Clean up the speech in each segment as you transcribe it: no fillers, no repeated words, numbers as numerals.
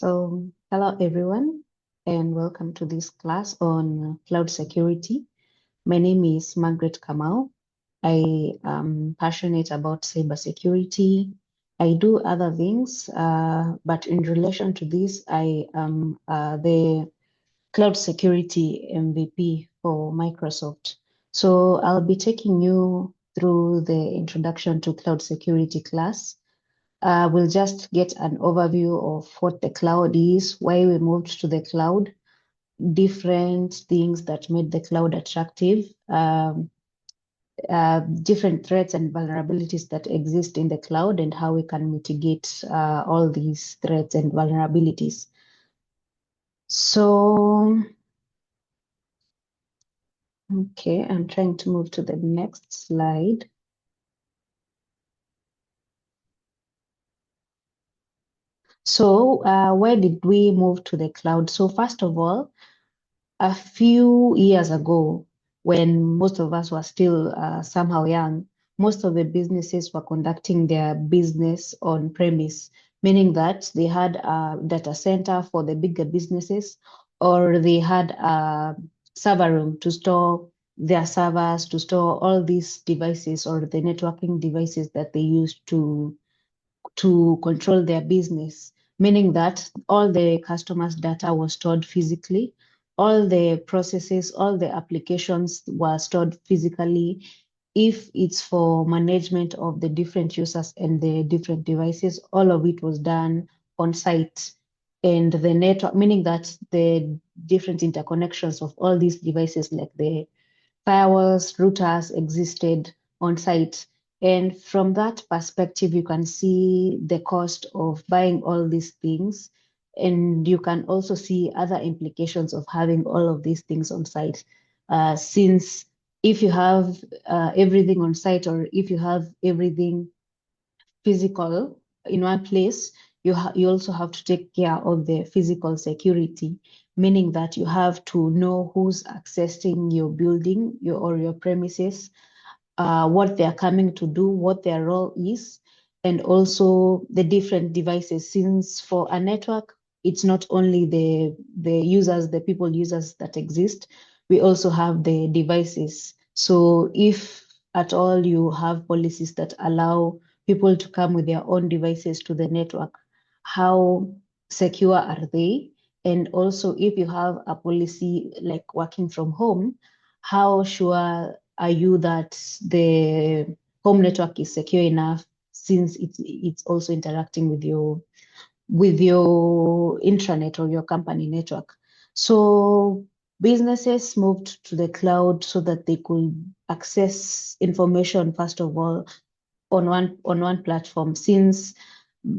Hello everyone, and welcome to this class on cloud security. My name is Margaret Kamau. I am passionate about cybersecurity. I do other things, but in relation to this, I am the cloud security MVP for Microsoft. So I'll be taking you through the introduction to cloud security class. We'll just get an overview of what the cloud is, why we moved to the cloud, different things that made the cloud attractive, different threats and vulnerabilities that exist in the cloud, and how we can mitigate all these threats and vulnerabilities. So, okay, I'm trying to move to the next slide. So, where did we move to the cloud? So, first of all, a few years ago, when most of us were still somehow young, most of the businesses were conducting their business on premise, meaning that they had a data center for the bigger businesses, or they had a server room to store their servers, to store all these devices or the networking devices that they used to control their business, meaning that all the customers' data was stored physically, all the processes, all the applications were stored physically. If it's for management of the different users and the different devices, all of it was done on site. And the network, meaning that the different interconnections of all these devices, like the firewalls, routers, existed on site. And from that perspective, you can see the cost of buying all these things. And you can also see other implications of having all of these things on site. Since if you have everything on site, or if you have everything physical in one place, you also have to take care of the physical security, meaning that you have to know who's accessing your building, or your premises, what they're coming to do, what their role is, and also the different devices. Since for a network, it's not only the users, the people users that exist, we also have the devices. So if at all you have policies that allow people to come with their own devices to the network, how secure are they? And also, if you have a policy like working from home, how sure are you that the home network is secure enough, since it's also interacting with your intranet or your company network? So businesses moved to the cloud so that they could access information, first of all, on one platform. Since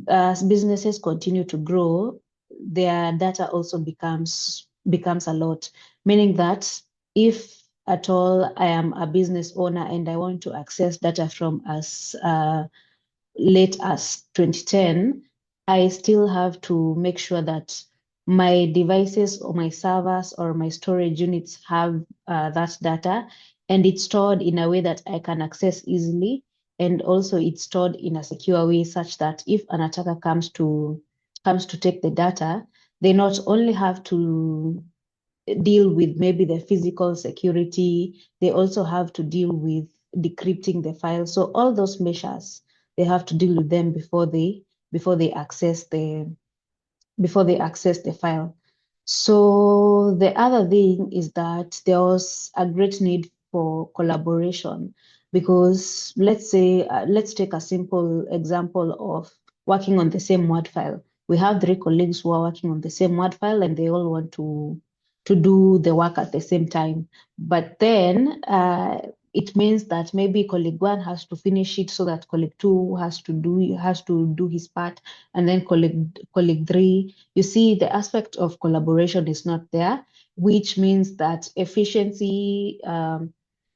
as businesses continue to grow, their data also becomes a lot, meaning that if at all I am a business owner and I want to access data from as late as 2010, I still have to make sure that my devices or my servers or my storage units have that data, and it's stored in a way that I can access easily. And also it's stored in a secure way, such that if an attacker comes to take the data, they not only have to deal with maybe the physical security, they also have to deal with decrypting the file. So all those measures, they have to deal with them before they access the file. So the other thing is that there was a great need for collaboration, because let's say, let's take a simple example of working on the same Word file. We have 3 colleagues who are working on the same Word file, and they all want to do the work at the same time. But then it means that maybe colleague 1 has to finish it, so that colleague 2 has to do his part, and then colleague 3. You see, the aspect of collaboration is not there, which means that efficiency,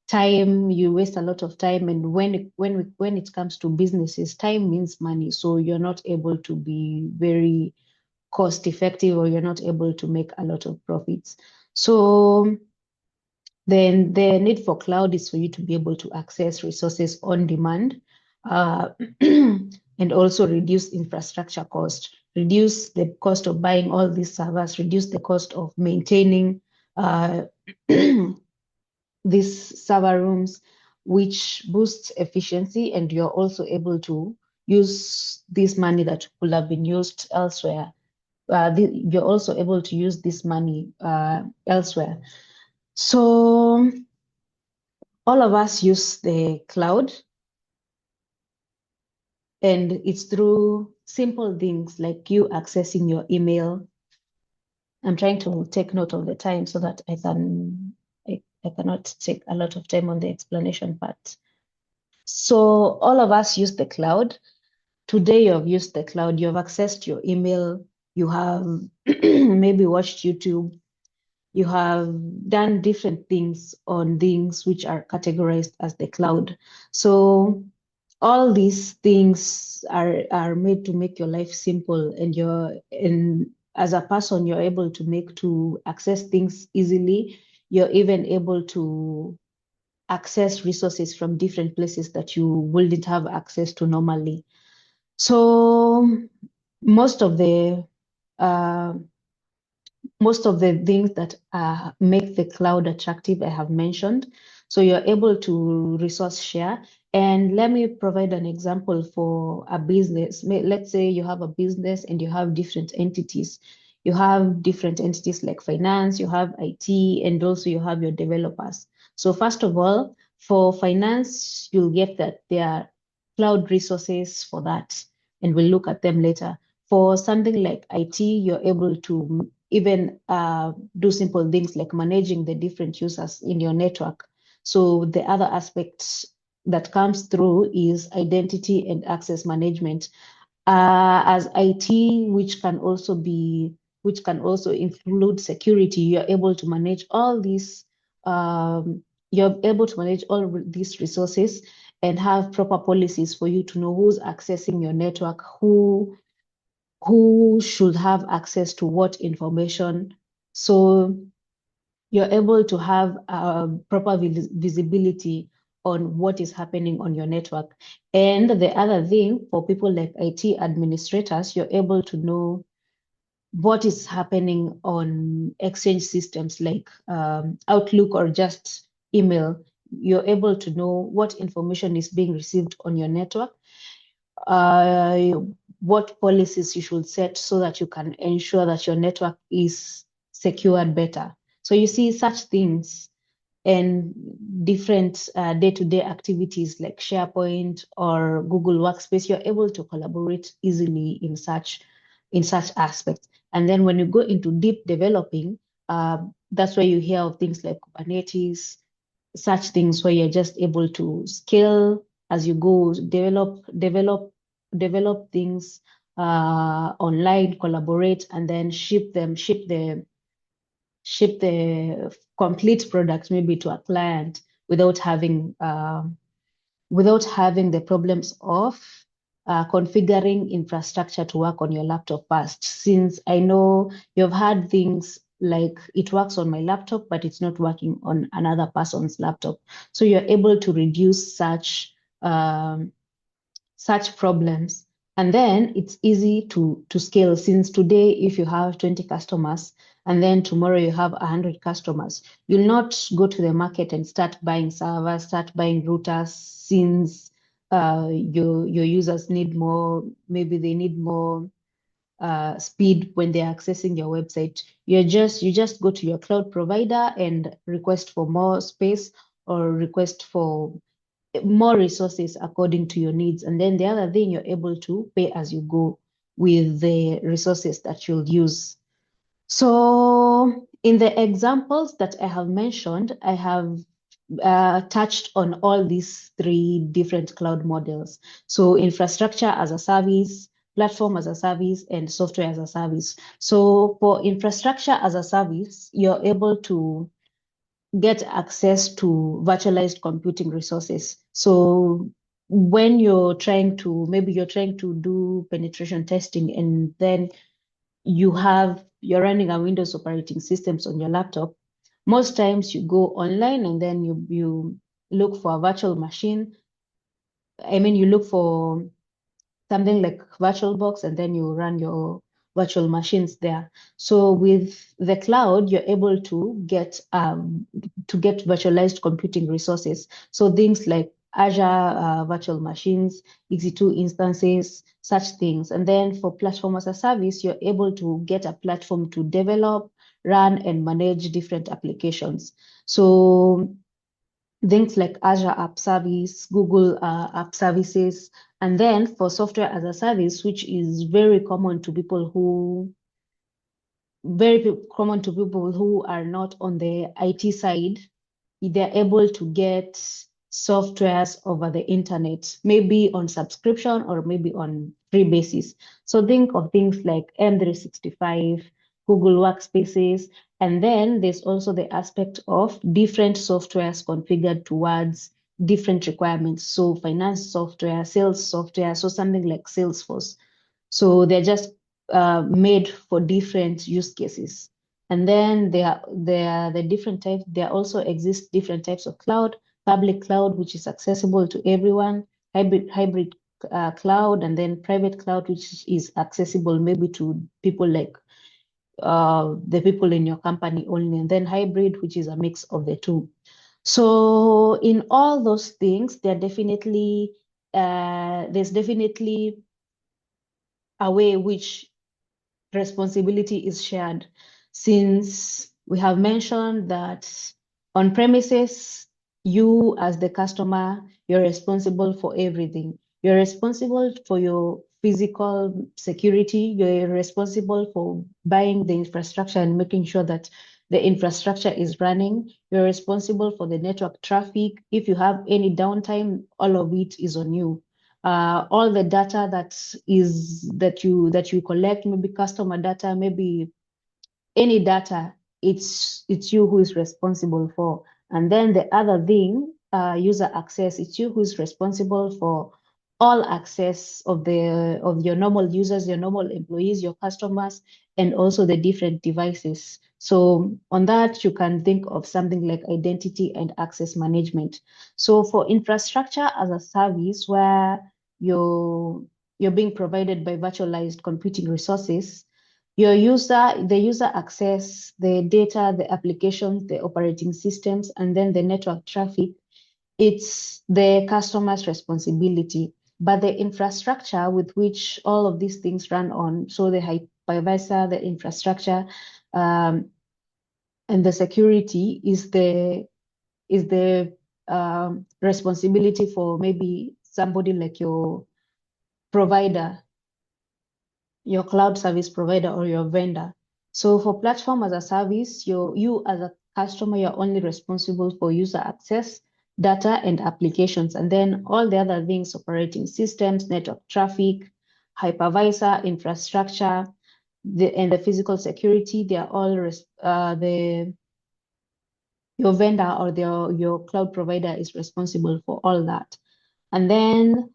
time, you waste a lot of time. And when it comes to businesses, time means money. So you're not able to be very cost effective, or you're not able to make a lot of profits. So then the need for cloud is for you to be able to access resources on demand, uh, and also reduce infrastructure cost. reduce the cost of buying all these servers, reduce the cost of maintaining these server rooms, which boosts efficiency, and you're also able to use this money that could have been used elsewhere. You're also able to use this money elsewhere. So all of us use the cloud, and it's through simple things like you accessing your email. I'm trying to take note of the time so that I cannot take a lot of time on the explanation part. So all of us use the cloud. Today you've used the cloud, you've accessed your email, you have maybe watched YouTube, you have done different things on things which are categorized as the cloud. So all these things are made to make your life simple, and as a person you're able to access things easily. You're even able to access resources from different places that you wouldn't have access to normally. So most of the uh, most of the things that make the cloud attractive, I have mentioned. So you're able to resource share. And let me provide an example for a business. Let's say you have a business and you have different entities. You have different entities like finance, you have IT, and also you have your developers. So first of all, for finance, you'll get that there are cloud resources for that, and we'll look at them later. For something like IT, you're able to even do simple things like managing the different users in your network. So the other aspect that comes through is identity and access management. As IT, which can also include security, you're able to manage all these. You're able to manage all these resources and have proper policies for you to know who's accessing your network, who should have access to what information. So you're able to have proper visibility on what is happening on your network. And the other thing, for people like IT administrators, you're able to know what is happening on Exchange systems like Outlook or just email. You're able to know what information is being received on your network, uh, what policies you should set so that you can ensure that your network is secured better. So you see such things, and different day-to-day activities like SharePoint or Google Workspace, you're able to collaborate easily in such aspects. And then when you go into deep developing, that's where you hear of things like Kubernetes, such things where you're just able to scale as you go, develop things online, collaborate, and then ship the complete product maybe to a client without having the problems of configuring infrastructure to work on your laptop first. Since I know you've had things like it works on my laptop, but it's not working on another person's laptop. So you're able to reduce such problems. And then it's easy to scale, since today, if you have 20 customers and then tomorrow you have 100 customers, you'll not go to the market and start buying servers, start buying routers, since your users need more, maybe they need more speed when they're accessing your website. You just go to your cloud provider and request for more space or request for more resources according to your needs. And then the other thing, you're able to pay as you go with the resources that you'll use. So in the examples that I have mentioned, I have touched on all these three different cloud models. So infrastructure as a service, platform as a service, and software as a service. So for infrastructure as a service, you're able to get access to virtualized computing resources. So when maybe you're trying to do penetration testing, and then you're running a Windows operating systems on your laptop, most times you go online and then you look for a virtual machine. I mean, you look for something like VirtualBox, and then you run virtual machines there. So with the cloud, you're able to get virtualized computing resources. So things like Azure virtual machines, EC2 instances, such things. And then for platform as a service, you're able to get a platform to develop, run, and manage different applications. So things like Azure App Service, Google App Services, and then for software as a service, which is very common to people who are not on the IT side, they're able to get softwares over the internet, maybe on subscription or maybe on free basis. So think of things like M365, Google Workspaces, and then there's also the aspect of different softwares configured towards different requirements. So finance software, sales software, so something like Salesforce. So they're just made for different use cases. And then there are the different types. There also exist different types of cloud: public cloud, which is accessible to everyone; hybrid cloud; and then private cloud, which is accessible maybe to people like the people in your company only; and then hybrid, which is a mix of the two. So in all those things, there's definitely a way which responsibility is shared, since we have mentioned that on premises, you as the customer, you're responsible for everything. You're responsible for your physical security. You're responsible for buying the infrastructure and making sure that the infrastructure is running. You're responsible for the network traffic. If you have any downtime, all of it is on you. All the data that you collect, maybe customer data, maybe any data, it's you who is responsible for. And then the other thing, user access, it's you who is responsible for all access of your normal users, your normal employees, your customers, and also the different devices. So on that, you can think of something like identity and access management. So for infrastructure as a service, where you're being provided by virtualized computing resources, the user access, the data, the applications, the operating systems, and then the network traffic, it's the customer's responsibility. But the infrastructure with which all of these things run on, so the hypervisor, the infrastructure, and the security is the responsibility for maybe somebody like your provider, your cloud service provider, or your vendor. So for platform as a service, you as a customer, you're only responsible for user access, data, and applications. And then all the other things, operating systems, network traffic, hypervisor, infrastructure, and the physical security, they are all your vendor or your cloud provider is responsible for all that. And then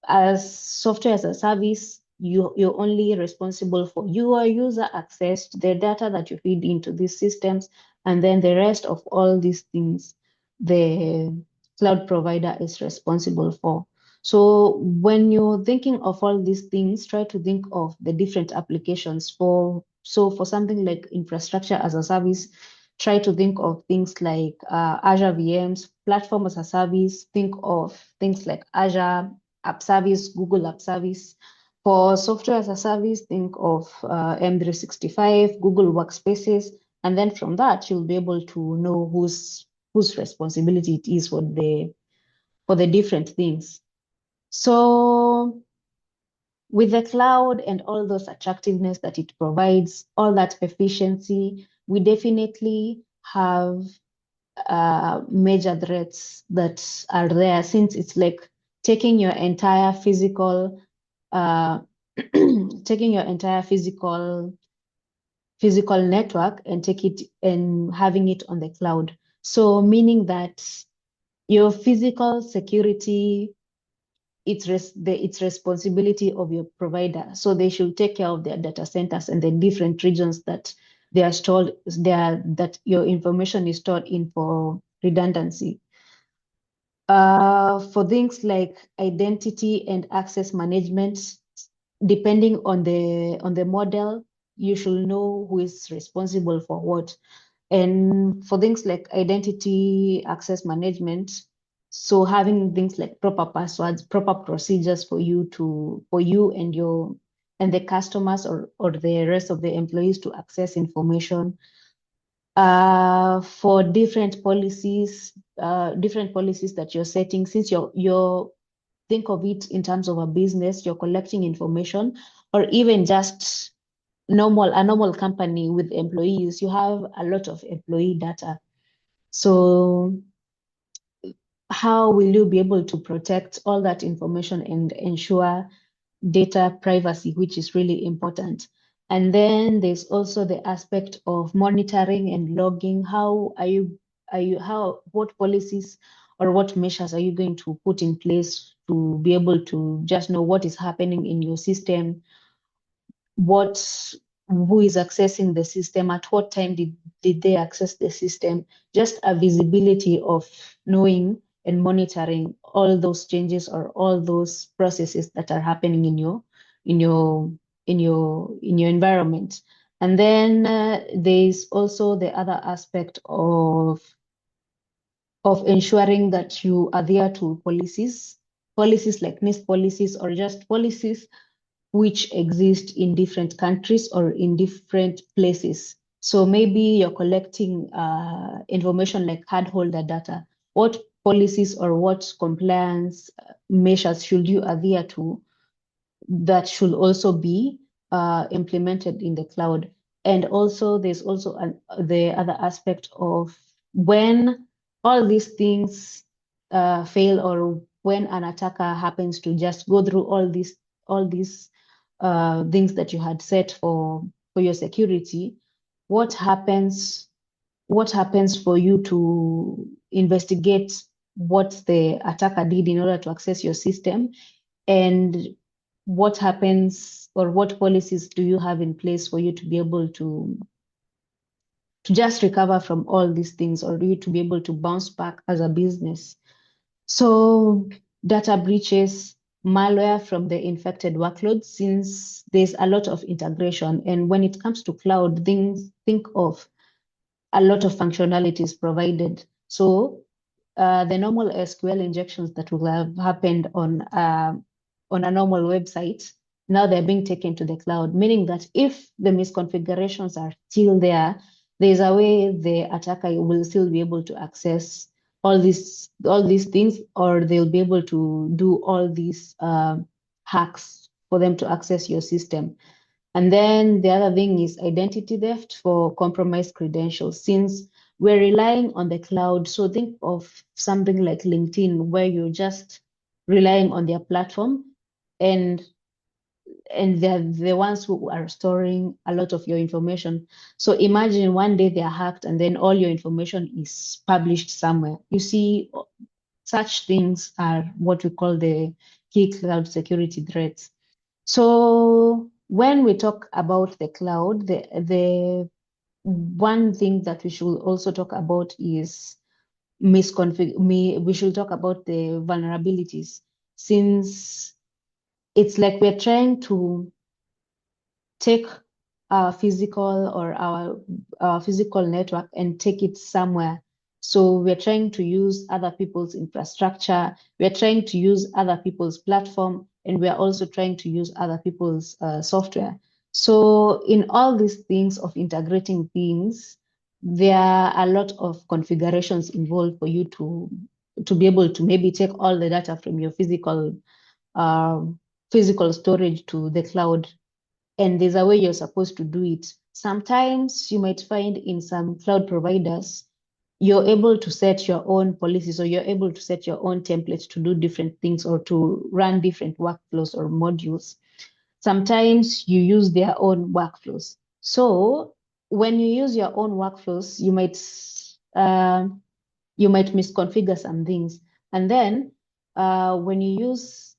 as software as a service, you're only responsible for your user access to the data that you feed into these systems. And then the rest of all these things, the cloud provider is responsible for. So when you're thinking of all these things, try to think of the different applications for something like infrastructure as a service. Try to think of things like Azure VMs, platform as a service. Think of things like Azure App Service, Google App Service. For software as a service, think of M365, Google Workspaces, and then from that, you'll be able to know whose responsibility it is for the different things. So with the cloud and all those attractiveness that it provides, all that efficiency, we definitely have major threats that are there, since it's like taking your entire physical uh, taking your entire physical network and take it and having it on the cloud. So meaning that your physical security, it's responsibility of your provider. So they should take care of their data centers and the different regions that they are stored there, that your information is stored in, for redundancy. For things like identity and access management, depending on the model, you should know who is responsible for what. And for things like identity access management, so having things like proper passwords, proper procedures for you and your and the customers or the rest of the employees to access information. For different policies that you're setting, since you're think of it in terms of a business, you're collecting information, or even just a normal company with employees, you have a lot of employee data. So how will you be able to protect all that information and ensure data privacy, which is really important? And then there's also the aspect of monitoring and logging. What policies or what measures are you going to put in place to be able to just know what is happening in your system, who is accessing the system, at what time did they access the system, just a visibility of knowing and monitoring all those changes or all those processes that are happening in your in your environment. And then there's also the other aspect of ensuring that you adhere to policies like NIST policies, or just policies which exist in different countries or in different places. So maybe you're collecting information like cardholder data. What policies or what compliance measures should you adhere to that should also be implemented in the cloud? And also, there's also the other aspect of when all these things fail, or when an attacker happens to just go through all these things that you had set for your security, what happens for you to investigate what the attacker did in order to access your system, and what happens or what policies do you have in place for you to be able to just recover from all these things, or you to be able to bounce back as a business? So data breaches, malware from the infected workload, since there's a lot of integration. And when it comes to cloud, think of a lot of functionalities provided. So the normal SQL injections that will have happened on a normal website, now they're being taken to the cloud, meaning that if the misconfigurations are still there, there's a way the attacker will still be able to access all these things, or they'll be able to do all these hacks for them to access your system. And then the other thing is identity theft for compromised credentials, since we're relying on the cloud. So think of something like LinkedIn, where you're just relying on their platform, and they're the ones who are storing a lot of your information. So imagine one day they're hacked and then all your information is published somewhere. You see, such things are what we call the key cloud security threats. So when we talk about the cloud, the one thing that we should also talk about is we should talk about the vulnerabilities, since it's like we're trying to take our physical or our physical network and take it somewhere. So we're trying to use other people's infrastructure, we're trying to use other people's platform, and we're also trying to use other people's software. So in all these things of integrating things, there are a lot of configurations involved for you to be able to maybe take all the data from your physical storage to the cloud, and there's a way you're supposed to do it. Sometimes you might find in some cloud providers, you're able to set your own policies, or you're able to set your own templates to do different things or to run different workflows or modules. Sometimes you use their own workflows. So when you use your own workflows, you might misconfigure some things. And then when you use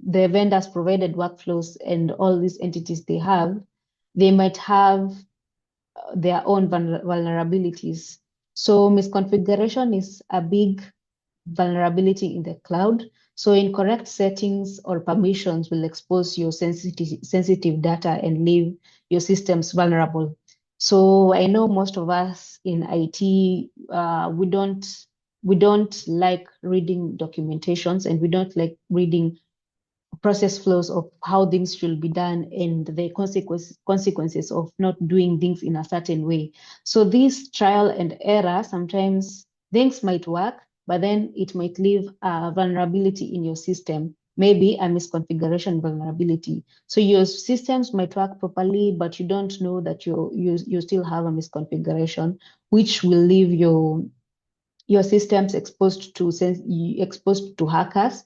the vendors provided workflows and all these entities they might have their own vulnerabilities. So misconfiguration is a big vulnerability in the cloud. So incorrect settings or permissions will expose your sensitive data and leave systems vulnerable. So I know most of us in IT, we don't like reading documentations, and we don't like reading process flows of how things should be done and the consequences of not doing things in a certain way. So this trial and error, sometimes things might work, but then it might leave a vulnerability in your system, maybe a misconfiguration vulnerability. So your systems might work properly, but you don't know that you still have a misconfiguration, which will leave your systems exposed to hackers,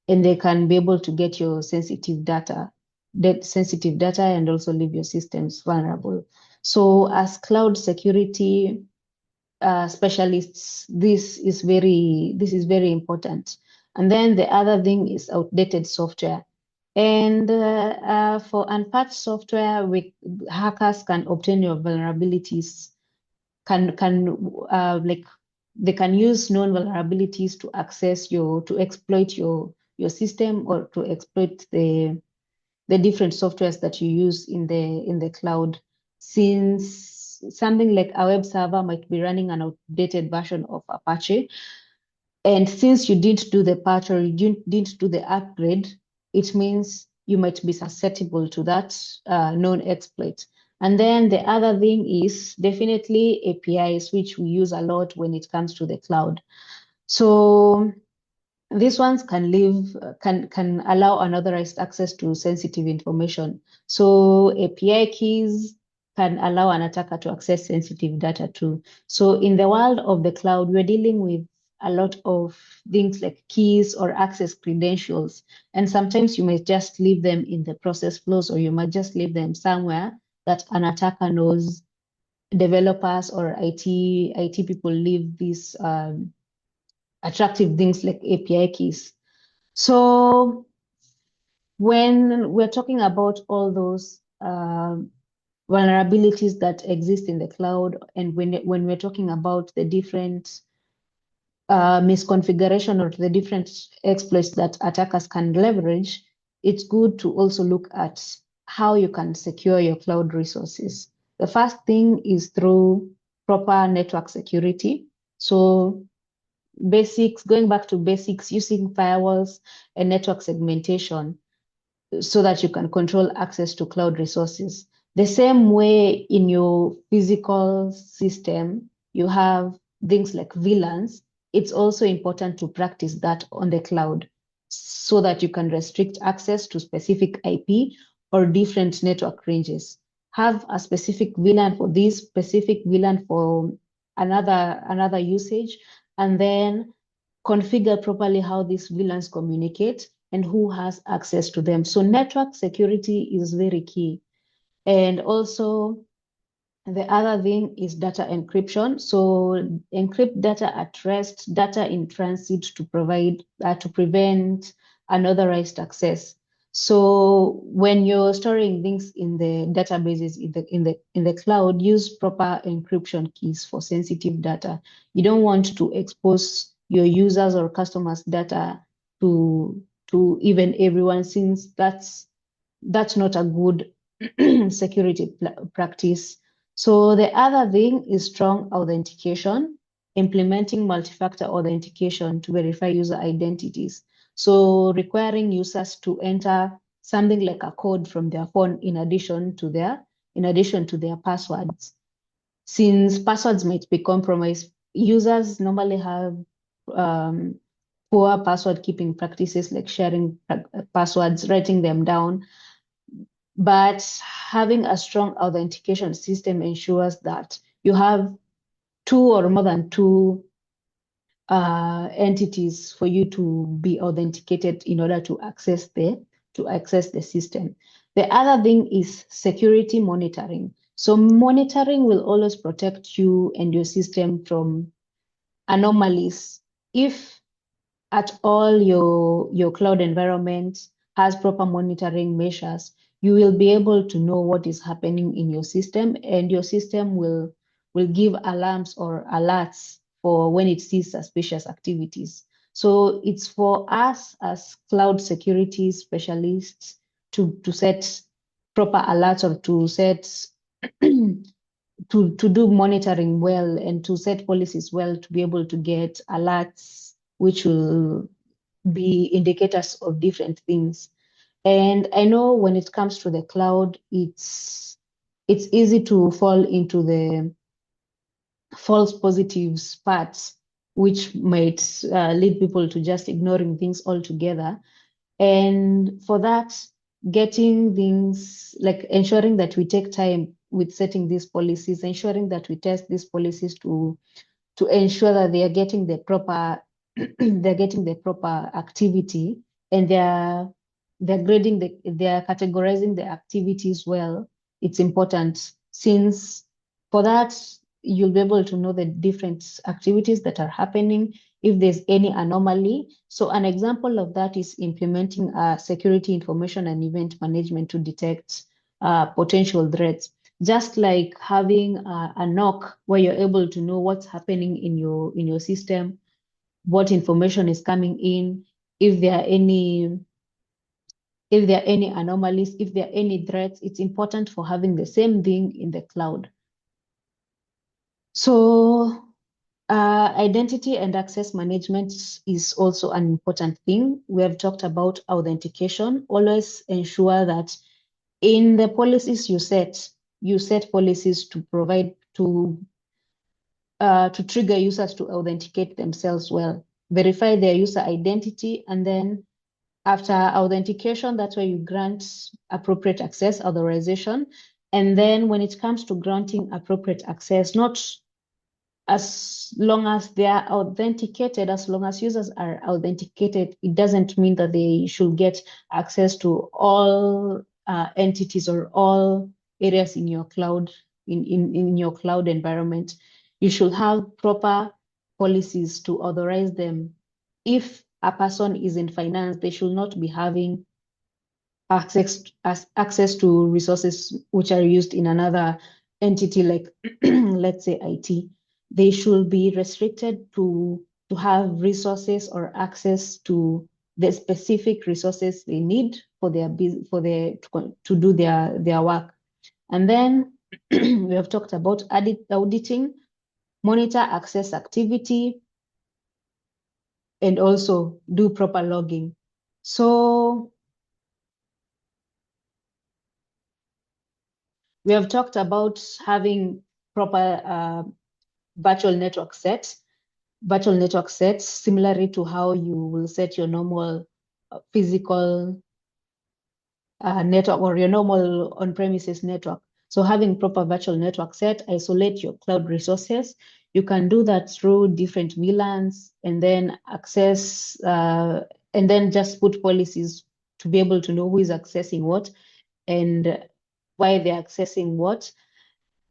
and they can be able to get your sensitive data, and also leave your systems vulnerable. So as cloud security specialists, this is very important. And then the other thing is outdated software. And for unpatched software, hackers can obtain your vulnerabilities, like they can use known vulnerabilities to exploit your system, or to exploit the different softwares that you use in the cloud. Since something like a web server might be running an outdated version of Apache, and since you didn't do the patch, or you didn't do the upgrade, it means you might be susceptible to that known exploit. And then the other thing is definitely APIs, which we use a lot when it comes to the cloud. So these ones can allow unauthorized access to sensitive information. So API keys can allow an attacker to access sensitive data too. So in the world of the cloud, we're dealing with a lot of things like keys or access credentials. And sometimes you may just leave them in the process flows, or you might just leave them somewhere that an attacker knows. Developers or IT people leave these attractive things like API keys. So when we're talking about all those vulnerabilities that exist in the cloud, and when we're talking about the different misconfiguration or the different exploits that attackers can leverage, it's good to also look at how you can secure your cloud resources. The first thing is through proper network security. So going back to basics, using firewalls and network segmentation so that you can control access to cloud resources. The same way in your physical system, you have things like VLANs. It's also important to practice that on the cloud so that you can restrict access to specific IP or different network ranges. Have a specific VLAN for this, specific VLAN for another usage, and then configure properly how these VLANs communicate and who has access to them. So network security is very key. And also the other thing is data encryption. So encrypt data at rest, data in transit to prevent unauthorized access. So when you're storing things in the databases in the cloud, use proper encryption keys for sensitive data. You don't want to expose your users or customers' data to even everyone, since that's not a good security practice. So the other thing is strong authentication, implementing multi-factor authentication to verify user identities. So requiring users to enter something like a code from their phone in addition to their passwords. Since passwords might be compromised, users normally have um, poor password keeping practices, like sharing passwords, writing them down. But having a strong authentication system ensures that you have two or more than two entities for you to be authenticated in order to access the system. The other thing is security monitoring. So monitoring will always protect you and your system from anomalies. If at all your cloud environment has proper monitoring measures, you will be able to know what is happening in your system, and your system will give alarms or alerts for when it sees suspicious activities. So it's for us as cloud security specialists to set proper alerts or to set to do monitoring well and to set policies well to be able to get alerts which will be indicators of different things. And I know when it comes to the cloud, it's easy to fall into the false positives parts, which might lead people to just ignoring things altogether. And for that, getting things like ensuring that we take time with setting these policies, ensuring that we test these policies to ensure that they are getting the proper they're getting the proper activity, and they're grading they're categorizing the activities well. It's important, since for that you'll be able to know the different activities that are happening if there's any anomaly. So an example of that is implementing security information and event management to detect potential threats. Just like having a knock where you're able to know what's happening in your system, what information is coming in, if there are any anomalies, if there are any threats. It's important for having the same thing in the cloud. So identity and access management is also an important thing. We have talked about authentication. Always ensure that in the policies you set policies to provide to trigger users to authenticate themselves well, verify their user identity, and then after authentication, that's where you grant appropriate access authorization. And then when it comes to granting appropriate access, not as long as they are authenticated, as long as users are authenticated, it doesn't mean that they should get access to all entities or all areas in your cloud, in your cloud environment. You should have proper policies to authorize them. If a person is in finance, they should not be having access to resources which are used in another entity, like let's say IT. They should be restricted to have resources or access to the specific resources they need for to do their work. And then we have talked about auditing, monitor access activity, and also do proper logging. So we have talked about having proper virtual network sets, similarly to how you will set your normal physical network or your normal on-premises network. So having proper virtual network set, isolate your cloud resources. You can do that through different VLANs, and then access, and then just put policies to be able to know who is accessing what and why they're accessing what,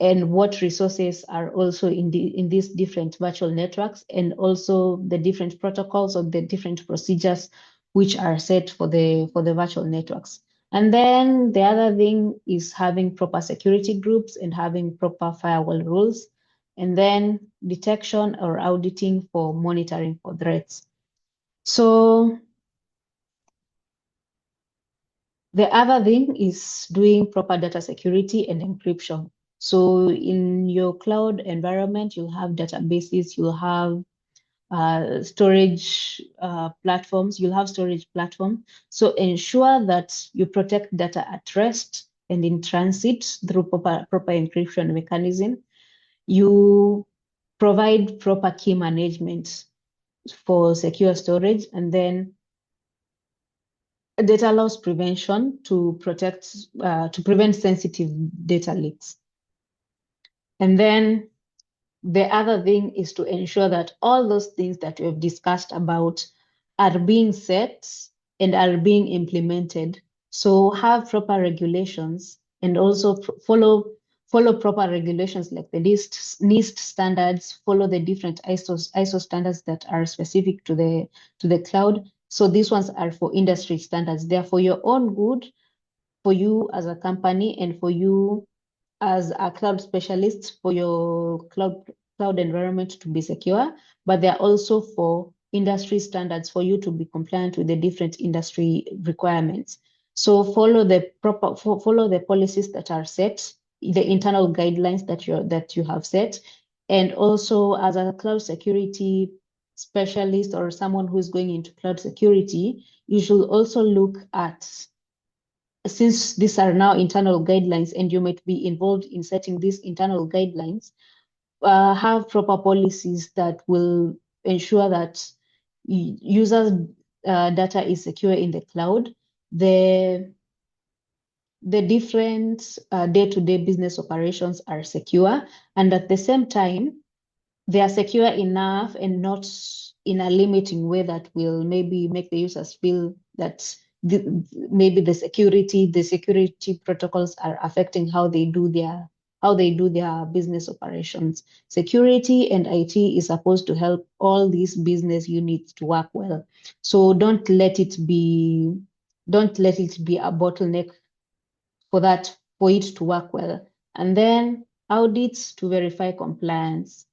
and what resources are also in these different virtual networks, and also the different protocols or the different procedures which are set for the virtual networks. And then the other thing is having proper security groups and having proper firewall rules, and then detection or auditing for monitoring for threats. So the other thing is doing proper data security and encryption. So in your cloud environment, you'll have databases, you'll have storage platforms, you'll have storage platform. So ensure that you protect data at rest and in transit through proper encryption mechanism. You provide proper key management for secure storage, and then data loss prevention to prevent sensitive data leaks. And then the other thing is to ensure that all those things that we have discussed about are being set and are being implemented. So have proper regulations, and also follow proper regulations like the NIST standards, follow the different ISO standards that are specific to the cloud. So these ones are for industry standards. They're for your own good, for you as a company, and for you as a cloud specialist, for your cloud environment to be secure, but they're also for industry standards, for you to be compliant with the different industry requirements. So follow the policies that are set, the internal guidelines that you have set. And also, as a cloud security specialist or someone who's going into cloud security, you should also look at, since these are now internal guidelines and you might be involved in setting these internal guidelines, have proper policies that will ensure that users' data is secure in the cloud. The different day-to-day business operations are secure, and at the same time, they are secure enough and not in a limiting way that will maybe make the users feel that maybe the security protocols are affecting how they do their business operations. Security and IT is supposed to help all these business units to work well. So don't let it be a bottleneck for it to work well. And then audits to verify compliance.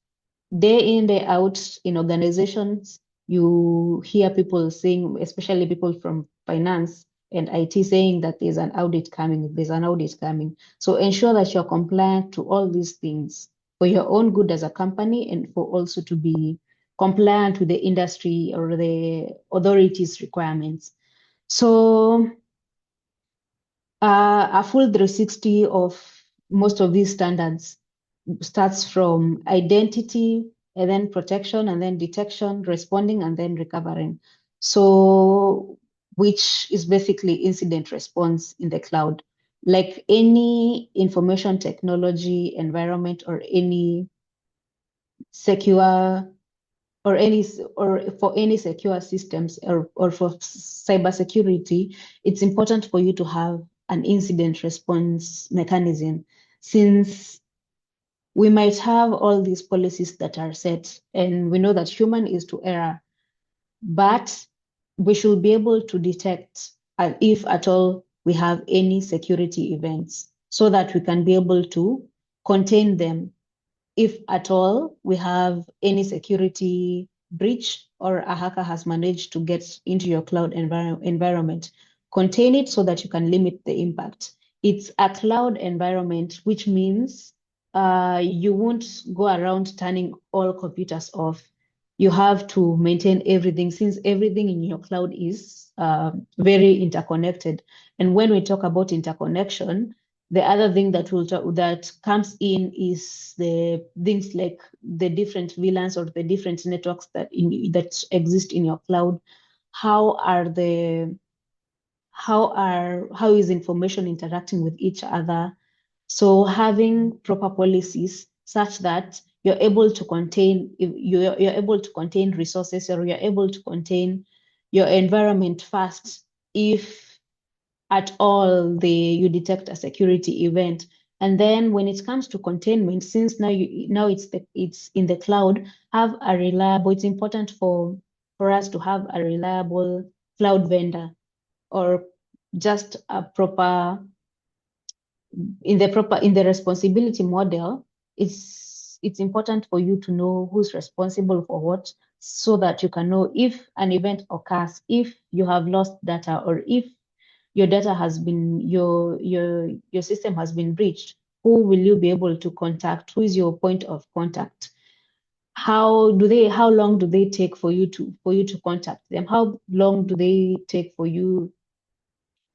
Day in, day out in organizations, you hear people saying, especially people from finance and IT, saying that there's an audit coming. So ensure that you're compliant to all these things for your own good as a company and for also to be compliant with the industry or the authorities' requirements. So a full 360 of most of these standards starts from identity and then protection and then detection, responding, and then recovering. So, which is basically incident response in the cloud. Like any information technology environment or any secure or for any secure systems or for cybersecurity, it's important for you to have an incident response mechanism, since we might have all these policies that are set, and we know that human is to error, but we should be able to detect if at all we have any security events so that we can be able to contain them. If at all we have any security breach or a hacker has managed to get into your cloud environment, contain it so that you can limit the impact. It's a cloud environment, which means you won't go around turning all computers off. You have to maintain everything, since everything in your cloud is very interconnected. And when we talk about interconnection, the other thing that comes in is the things like the different VLANs or the different networks that exist in your cloud. How is information interacting with each other? So having proper policies such that you're able to contain resources, or you're able to contain your environment fast if at all you detect a security event. And then when it comes to containment, since now it's in the cloud, it's important for us to have a reliable cloud vendor, or just a proper in the responsibility model. It's important for you to know who's responsible for what, so that you can know if an event occurs, if you have lost data, or if your data has been your system has been breached. Who will you be able to contact? Who is your point of contact? How long do they take for you to contact them? How long do they take for you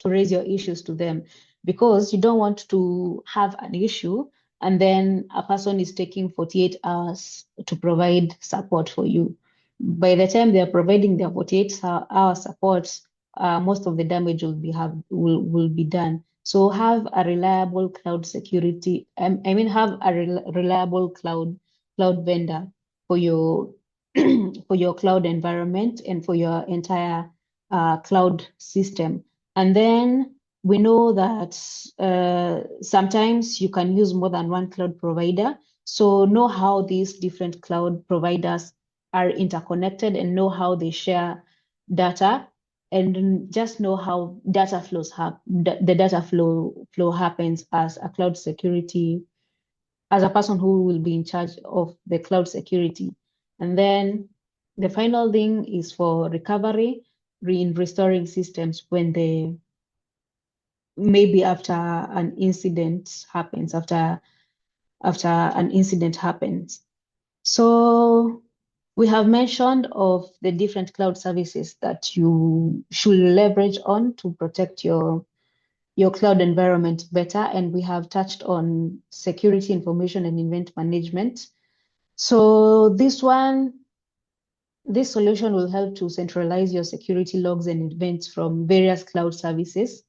to raise your issues to them? Because you don't want to have an issue and then a person is taking 48 hours to provide support for you. By the time they're providing their 48-hour support, most of the damage will be done. So have a reliable cloud security. Have a reliable cloud vendor for your for your cloud environment and for your entire cloud system. And then we know that sometimes you can use more than one cloud provider. So know how these different cloud providers are interconnected and know how they share data, and just know how the data flow happens as a cloud security, as a person who will be in charge of the cloud security. And then the final thing is for recovery, in restoring systems when maybe after an incident happens, after an incident happens. So we have mentioned of the different cloud services that you should leverage on to protect your cloud environment better. And we have touched on security information and event management. So this solution will help to centralize your security logs and events from various cloud services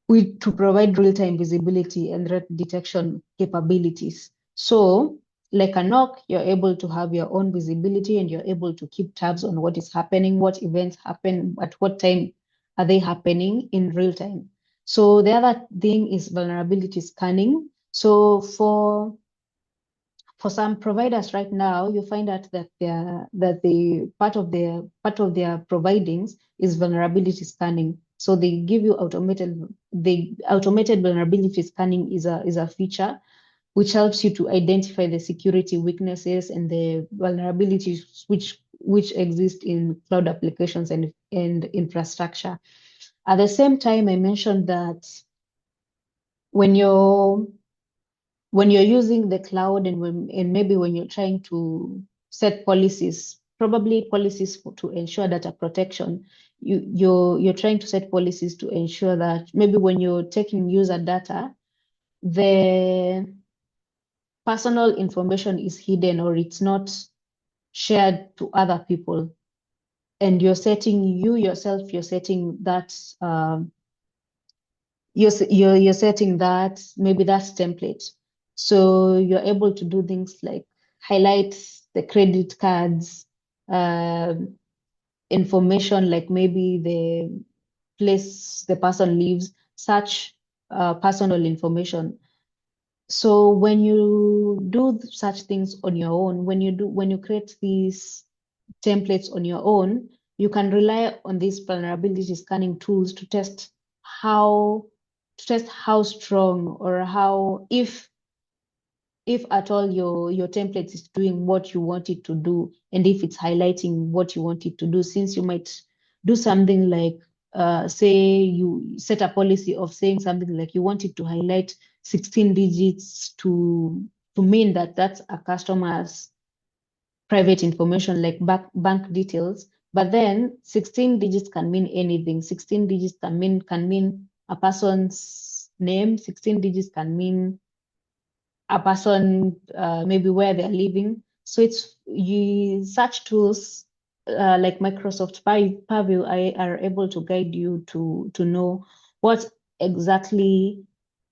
to provide real-time visibility and threat detection capabilities. So like a NOC, you're able to have your own visibility and you're able to keep tabs on what is happening, what events happen, at what time are they happening in real time. So the other thing is vulnerability scanning. So for some providers right now, you find out that the part of their providings is vulnerability scanning. So they give you the automated vulnerability scanning is a feature which helps you to identify the security weaknesses and the vulnerabilities which exist in cloud applications and infrastructure. At the same time, I mentioned that when you're using the cloud and maybe when you're trying to set policies, probably policies to ensure data protection, you're trying to set policies to ensure that maybe when you're taking user data, the personal information is hidden or it's not shared to other people. And you're setting that you're setting that maybe that's template. So you're able to do things like highlight the credit cards, information like maybe the place the person lives, such personal information. So when you do such things on your own, when you create these templates on your own, you can rely on these vulnerability scanning tools to test how strong or how if at all your template is doing what you want it to do, and if it's highlighting what you want it to do. Since you might do something like say you set a policy of saying something like you want it to highlight 16 digits to mean that that's a customer's private information like bank details, but then 16 digits can mean anything. 16 digits can mean a person's name. 16 digits can mean a person maybe where they're living. So such tools like Microsoft Purview are able to guide you to know what exactly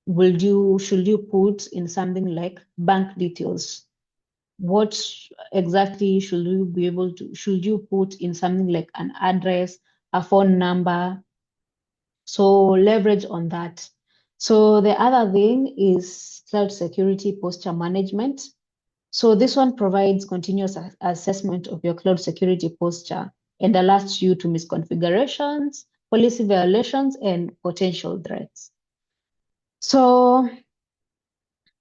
should you put in something like bank details. What exactly should you put in something like an address, a phone number? So leverage on that. So the other thing is cloud security posture management. So this one provides continuous assessment of your cloud security posture and alerts you to misconfigurations, policy violations, and potential threats. So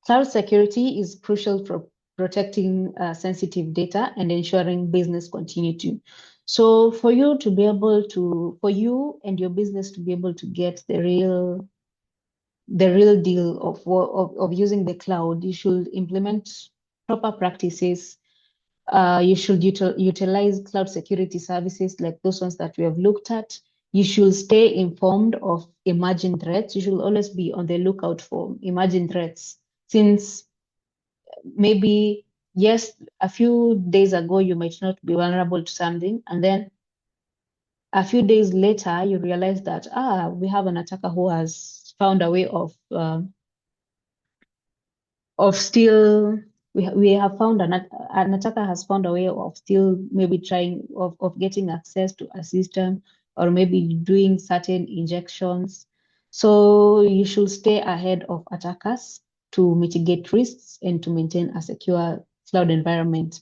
cloud security is crucial for protecting sensitive data and ensuring business continuity. So for you and your business to be able to get the real deal of using the cloud, you should implement proper practices. You should utilize cloud security services like those ones that we have looked at. You should stay informed of emerging threats. You should always be on the lookout for emerging threats, since maybe, yes, a few days ago, you might not be vulnerable to something, and then a few days later, you realize that, we have an attacker who has found a way of still we have found an attacker has found a way of still maybe trying of getting access to a system, or maybe doing certain injections. So you should stay ahead of attackers to mitigate risks and to maintain a secure cloud environment.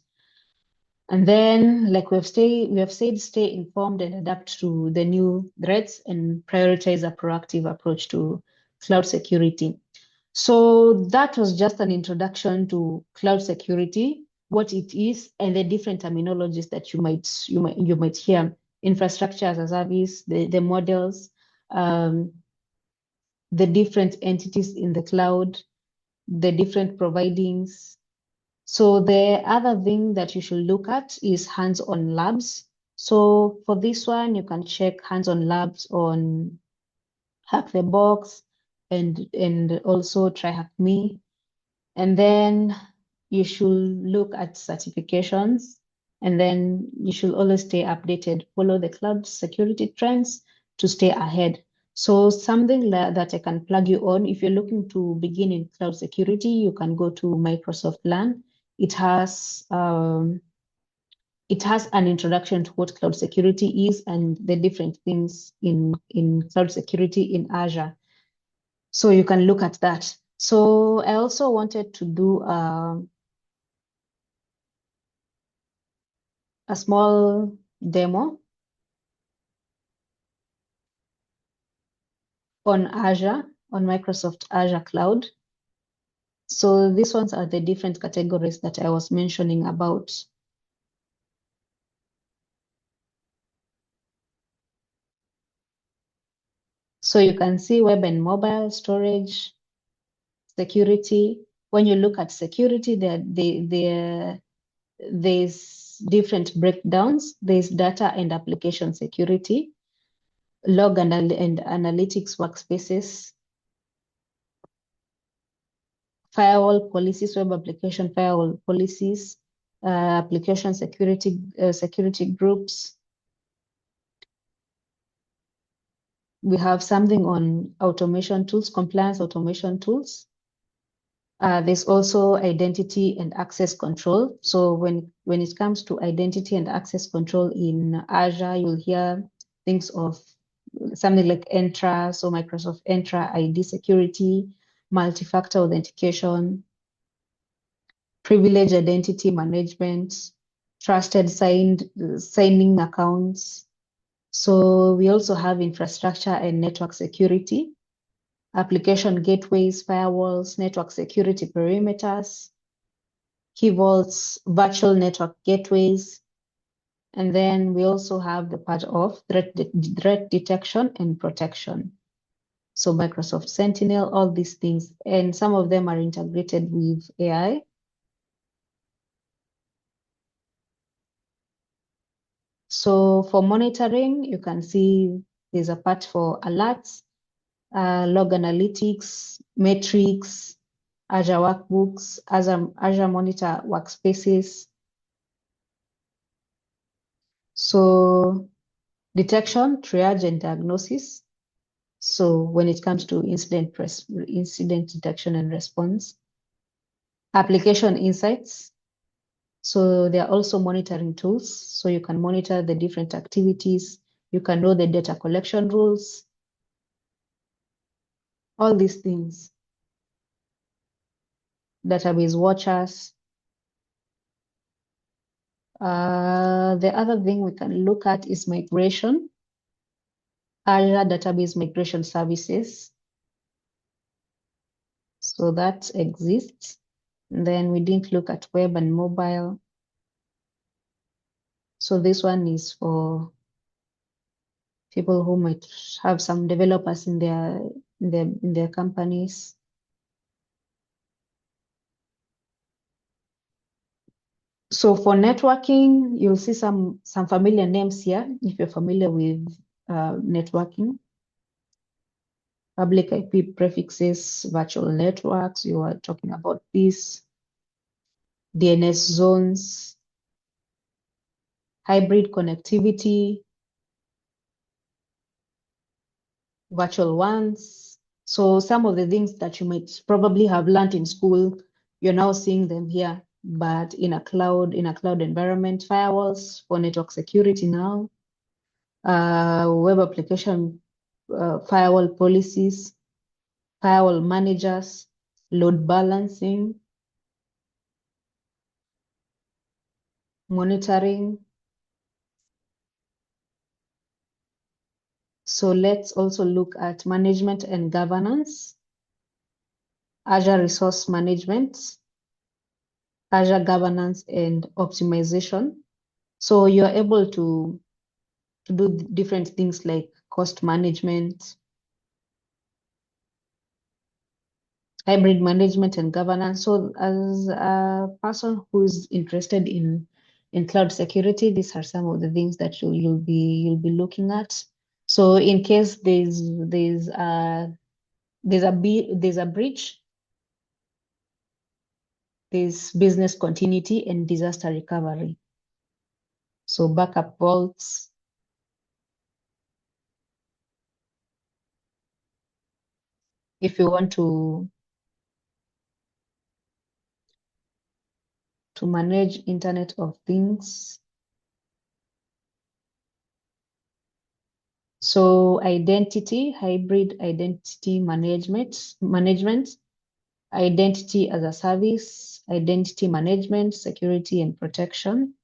And then, like we have said, stay informed and adapt to the new threats and prioritize a proactive approach to cloud security. So that was just an introduction to cloud security, what it is, and the different terminologies that you might hear: infrastructure as a service, the models, the different entities in the cloud, the different providings. So the other thing that you should look at is hands-on labs. So for this one, you can check hands-on labs on Hack the Box and also Try Hack Me. And then you should look at certifications, and then you should always stay updated, follow the cloud security trends to stay ahead. So something that I can plug you on, if you're looking to begin in cloud security, you can go to Microsoft Learn. It has an introduction to what cloud security is and the different things in cloud security in Azure. So you can look at that. So I also wanted to do a small demo on Azure, on Microsoft Azure Cloud. So these ones are the different categories that I was mentioning about. So you can see web and mobile, storage, security. When you look at security, there's different breakdowns. There's data and application security, log and analytics workspaces, firewall policies, web application firewall policies, application security groups. We have something on automation tools, compliance automation tools. There's also identity and access control. So when it comes to identity and access control in Azure, you'll hear things of something like Entra, so Microsoft Entra ID security, multi-factor authentication, privilege identity management, trusted signing accounts. So we also have infrastructure and network security, application gateways, firewalls, network security perimeters, key vaults, virtual network gateways. And then we also have the part of threat detection and protection. So Microsoft Sentinel, all these things, and some of them are integrated with AI. So for monitoring, you can see there's a part for alerts, log analytics, metrics, Azure workbooks, Azure Monitor workspaces. So detection, triage, and diagnosis. So when it comes to incident detection and response, application insights. So there are also monitoring tools. So you can monitor the different activities. You can know the data collection rules, all these things. Database watchers. The other thing we can look at is migration, Azure Database Migration Services. So that exists. And then we didn't look at web and mobile. So this one is for people who might have some developers in their companies. So for networking, you'll see some familiar names here if you're familiar with networking. Public IP prefixes, virtual networks, you are talking about this. DNS zones, hybrid connectivity, virtual ones. So some of the things that you might probably have learned in school, you're now seeing them here, but in a cloud environment, firewalls for network security now, web application firewall policies, firewall managers, load balancing, monitoring. So let's also look at management and governance, Azure resource management, Azure governance and optimization. So you're able to do different things like cost management, hybrid management and governance. So as a person who's interested in cloud security, these are some of the things that you'll be looking at. So in case there's a breach, there's business continuity and disaster recovery. So backup vaults. If you want to manage Internet of Things. So hybrid identity management, identity as a service, identity management, security and protection.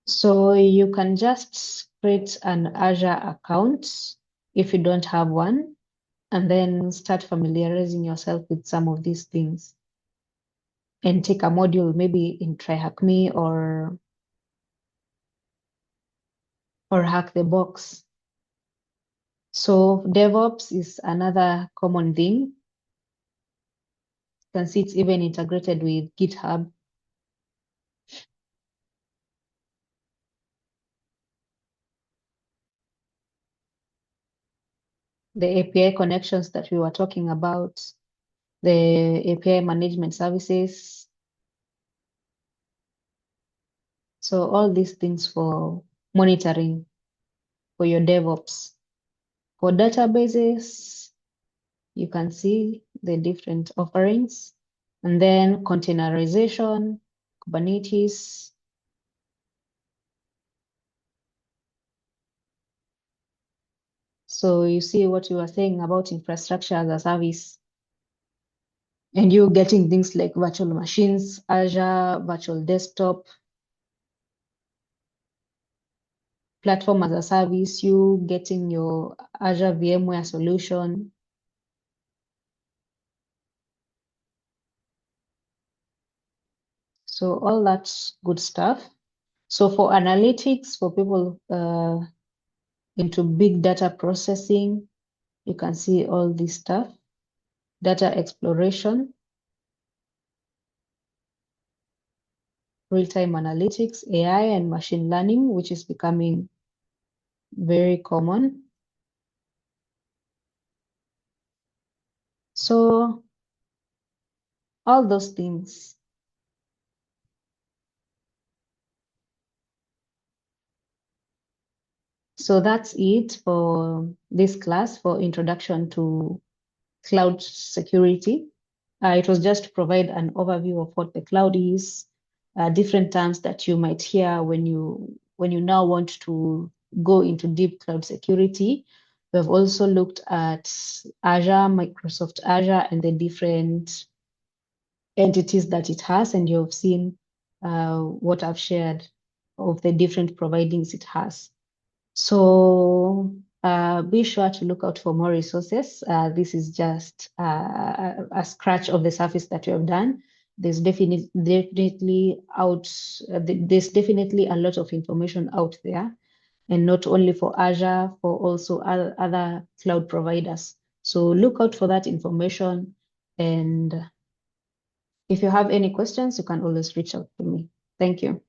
So you can just create an Azure account if you don't have one, and then start familiarizing yourself with some of these things and take a module maybe in TryHackMe or Hack the Box. So DevOps is another common thing. You can see it's even integrated with GitHub. The API connections that we were talking about, the API management services. So all these things for monitoring for your DevOps. For databases, you can see the different offerings. And then containerization, Kubernetes. So you see what you were saying about infrastructure as a service. And you getting things like virtual machines, Azure, virtual desktop, platform as a service, you getting your Azure VMware solution. So all that's good stuff. So for analytics, for people into big data processing, you can see all this stuff. Data exploration, real-time analytics, AI and machine learning, which is becoming very common. So all those things. So that's it for this class for introduction to cloud security. It was just to provide an overview of what the cloud is, different terms that you might hear when you now want to go into deep cloud security. We've also looked at Azure, Microsoft Azure, and the different entities that it has, and you've seen what I've shared of the different providings it has. So be sure to look out for more resources. This is just a scratch of the surface that we have done. There's definitely a lot of information out there, and not only for Azure, for also other cloud providers. So look out for that information. And if you have any questions, you can always reach out to me. Thank you.